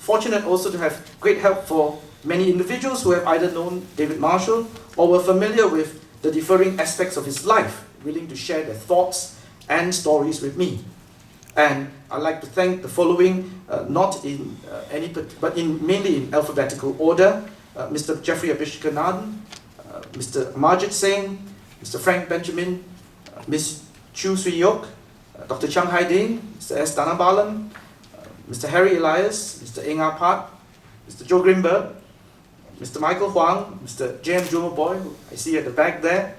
fortunate also to have great help for many individuals who have either known David Marshall or were familiar with the differing aspects of his life, willing to share their thoughts and stories with me. And I'd like to thank the following, not in but mainly in alphabetical order: Mr. Jeffrey Abishkanathan, Mr. Marjit Singh, Mr. Frank Benjamin, Ms. Chu Sui Yok, Dr. Chiang Hai Ding, Mr. S. Danabalan, Mr. Harry Elias, Mr. Eng Ah Pat, Mr. Joe Grimberg, Mr. Michael Huang, Mr. J.M. Jumaboy, who I see at the back there,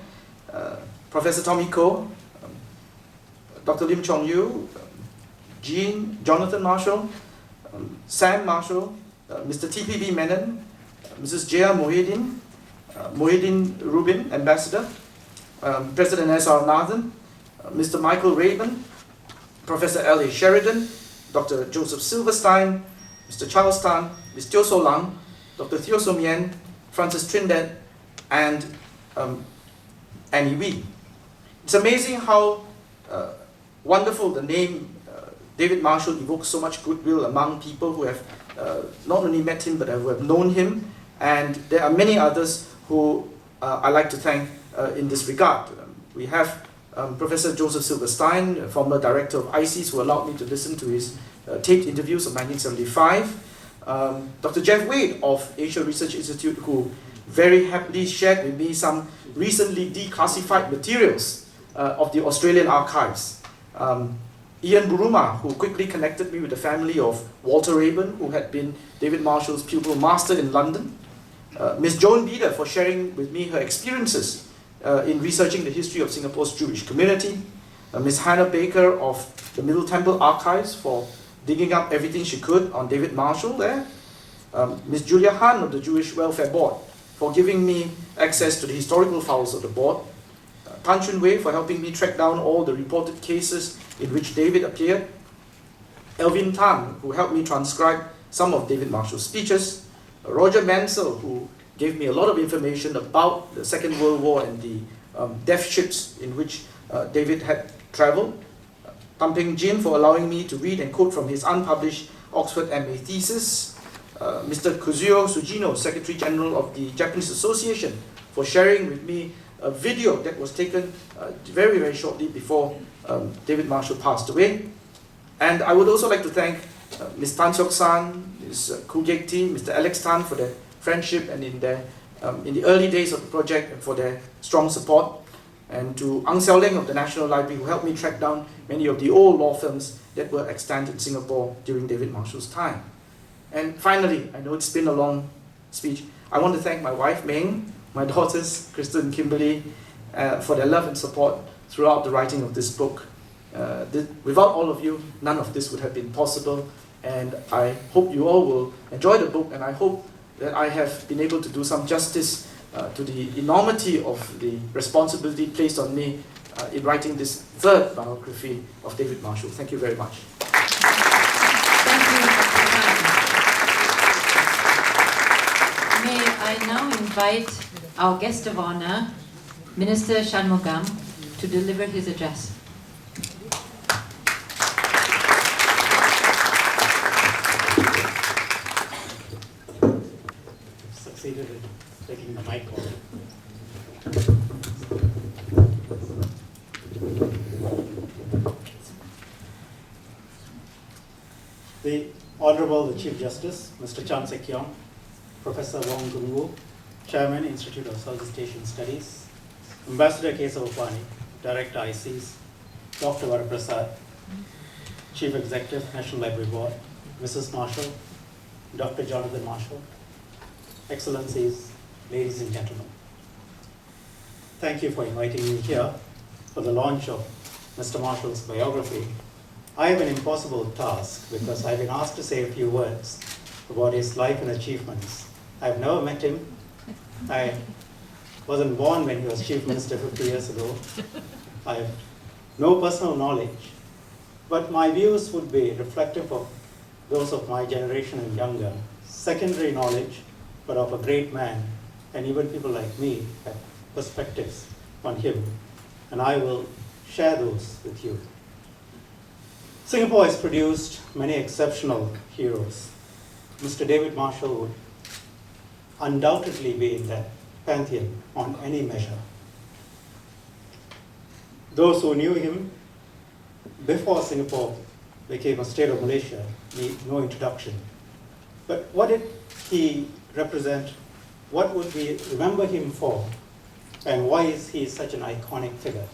Professor Tommy Koh, Dr. Lim Chong Yu, Jonathan Marshall, Sam Marshall, Mr. T.P.B. Menon, Mrs. J.R. Mohidin Rubin, Ambassador, President S.R. Nathan, Mr. Michael Rabin, Professor L.A. Sheridan, Dr. Joseph Silverstein, Mr. Charles Tan, Ms. Teo So Lang, Dr. Theo So Mien, Francis Trinidad, and Annie Wee. It's amazing how wonderful the name David Marshall evokes so much goodwill among people who have not only met him but who have known him, and there are many others who I'd like to thank in this regard. We have Professor Joseph Silverstein, former director of ICES, who allowed me to listen to his taped interviews of 1975. Dr. Jeff Wade of Asia Research Institute, who very happily shared with me some recently declassified materials of the Australian archives. Ian Buruma, who quickly connected me with the family of Walter Rabin, who had been David Marshall's pupil master in London. Ms. Joan Beder for sharing with me her experiences in researching the history of Singapore's Jewish community. Ms. Hannah Baker of the Middle Temple Archives for digging up everything she could on David Marshall there. Ms. Julia Han of the Jewish Welfare Board for giving me access to the historical files of the board. Tan Chun Wei for helping me track down all the reported cases in which David appeared. Elvin Tan, who helped me transcribe some of David Marshall's speeches. Roger Mansell, who gave me a lot of information about the Second World War and the death ships in which David had traveled. Tam Peng Jin for allowing me to read and quote from his unpublished Oxford MA thesis. Mr. Kazuo Sugino, Secretary General of the Japanese Association, for sharing with me a video that was taken very, very shortly before David Marshall passed away. And I would also like to thank Ms. Tan Seok San, Ms. Koo Gyek T, Mr. Alex Tan for their friendship and in the early days of the project and for their strong support. And to Ang Xiao Leng of the National Library, who helped me track down many of the old law firms that were extant in Singapore during David Marshall's time. And finally, I know it's been a long speech, I want to thank my wife Meng, my daughters Kristen and Kimberly, for their love and support throughout the writing of this book. Without all of you, none of this would have been possible, and I hope you all will enjoy the book, and I hope that I have been able to do some justice to the enormity of the responsibility placed on me in writing this third biography of David Marshall. Thank you very much. Thank you, May I now invite our guest of honor, Minister Shanmugam, to deliver his address. Succeeded in taking the mic off. The Honorable the Chief Justice, Mr. Chan Sek Yong, Professor Wong Gung Woo, Chairman, Institute of Southeast Asian Studies, Ambassador Kesavapani, Director ICES, Dr. Varaprasad, Chief Executive, National Library Board, Mrs. Marshall, Dr. Jonathan Marshall, Excellencies, ladies and gentlemen. Thank you for inviting me here for the launch of Mr. Marshall's biography. I have an impossible task because I've been asked to say a few words about his life and achievements. I've never met him. I wasn't born when he was Chief Minister 50 years ago. I have no personal knowledge, but my views would be reflective of those of my generation and younger. Secondary knowledge, but of a great man, and even people like me have perspectives on him, and I will share those with you. Singapore has produced many exceptional heroes. Mr. David Marshall would undoubtedly be in that pantheon on any measure. Those who knew him before Singapore became a state of Malaysia need no introduction. But what did he represent? What would we remember him for? And why is he such an iconic figure?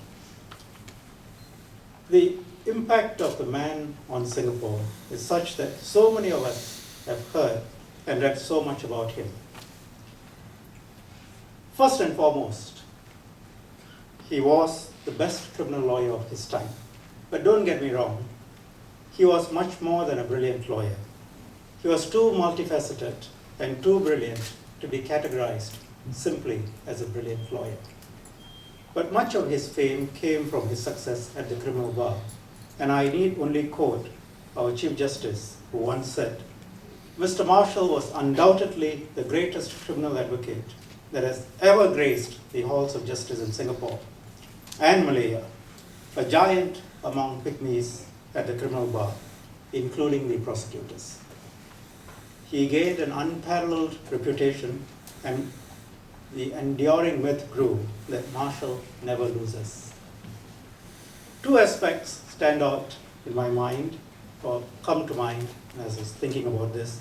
The impact of the man on Singapore is such that so many of us have heard and read so much about him. First and foremost, he was the best criminal lawyer of his time. But don't get me wrong, he was much more than a brilliant lawyer. He was too multifaceted and too brilliant to be categorized simply as a brilliant lawyer. But much of his fame came from his success at the criminal bar. And I need only quote our Chief Justice, who once said, "Mr. Marshall was undoubtedly the greatest criminal advocate that has ever graced the halls of justice in Singapore and Malaya, a giant among pygmies at the criminal bar, including the prosecutors." He gained an unparalleled reputation, and the enduring myth grew that Marshall never loses. Two aspects stand out in my mind, or come to mind as I was thinking about this.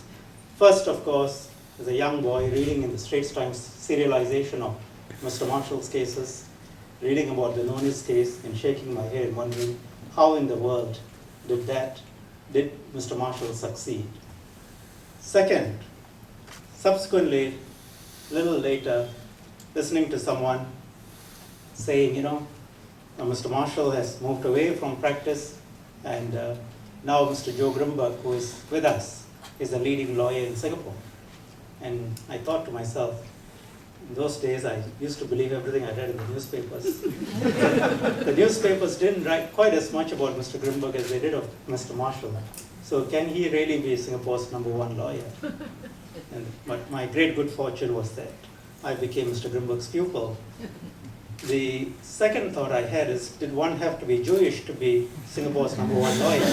First, of course, as a young boy reading in the Straits Times serialization of Mr. Marshall's cases, reading about the Nonis case and shaking my head wondering how in the world did Mr. Marshall succeed. Second, subsequently, a little later, listening to someone saying, Mr. Marshall has moved away from practice, and now Mr. Joe Grimberg, who is with us, is a leading lawyer in Singapore. And I thought to myself, in those days I used to believe everything I read in the newspapers. The newspapers didn't write quite as much about Mr. Grimberg as they did of Mr. Marshall. So can he really be Singapore's #1 lawyer? But my great good fortune was that I became Mr. Grimberg's pupil. The second thought I had is, did one have to be Jewish to be Singapore's #1 lawyer?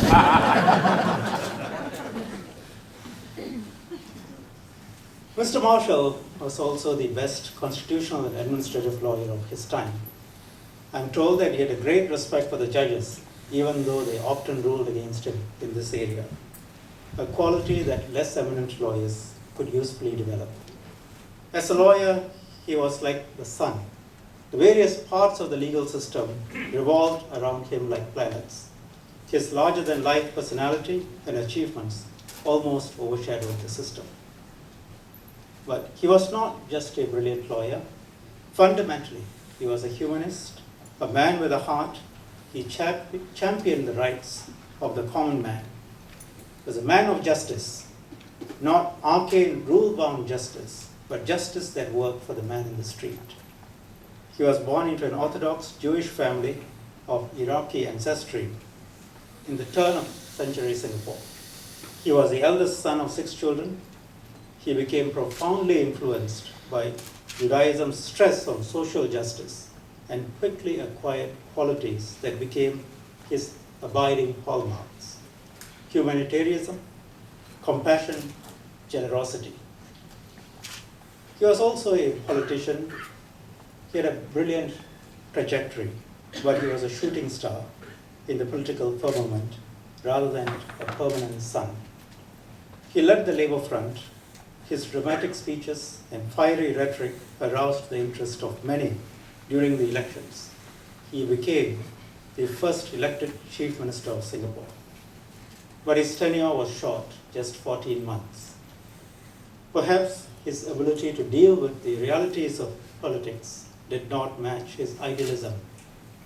Mr. Marshall was also the best constitutional and administrative lawyer of his time. I'm told that he had a great respect for the judges, even though they often ruled against him in this area, a quality that less eminent lawyers could usefully develop. As a lawyer, he was like the sun. The various parts of the legal system revolved around him like planets. His larger-than-life personality and achievements almost overshadowed the system. But he was not just a brilliant lawyer. Fundamentally, he was a humanist, a man with a heart. He championed the rights of the common man. He was a man of justice, not arcane, rule-bound justice, but justice that worked for the man in the street. He was born into an Orthodox Jewish family of Iraqi ancestry in the turn of century Singapore. He was the eldest son of 6 children. He became profoundly influenced by Judaism's stress on social justice and quickly acquired qualities that became his abiding hallmarks: humanitarianism, compassion, generosity. He was also a politician. He had a brilliant trajectory, but he was a shooting star in the political firmament rather than a permanent sun. He led the Labour Front. His dramatic speeches and fiery rhetoric aroused the interest of many during the elections. He became the first elected Chief Minister of Singapore. But his tenure was short, just 14 months. Perhaps his ability to deal with the realities of politics did not match his idealism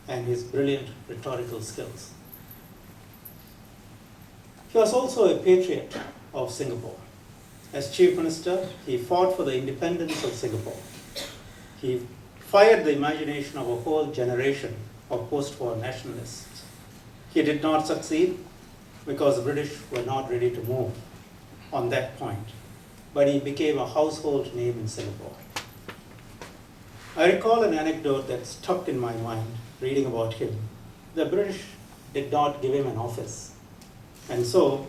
and his brilliant rhetorical skills. He was also a patriot of Singapore. As Chief Minister, he fought for the independence of Singapore. He fired the imagination of a whole generation of post-war nationalists. He did not succeed because the British were not ready to move on that point, but he became a household name in Singapore. I recall an anecdote that stuck in my mind reading about him. The British did not give him an office, and so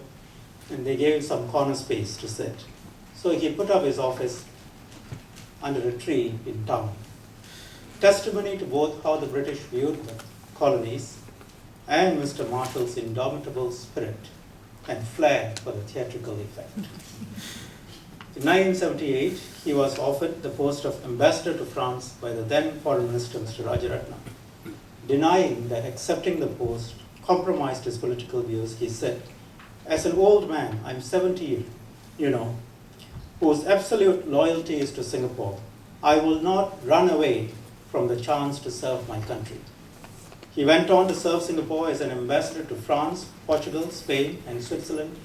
and they gave him some corner space to sit. So he put up his office under a tree in town. Testimony to both how the British viewed the colonies and Mr. Marshall's indomitable spirit and flair for the theatrical effect. In 1978, he was offered the post of ambassador to France by the then Foreign Minister, Mr. Rajaratnam. Denying that accepting the post compromised his political views, he said, "As an old man, I'm 70, whose absolute loyalty is to Singapore, I will not run away from the chance to serve my country." He went on to serve Singapore as an ambassador to France, Portugal, Spain, and Switzerland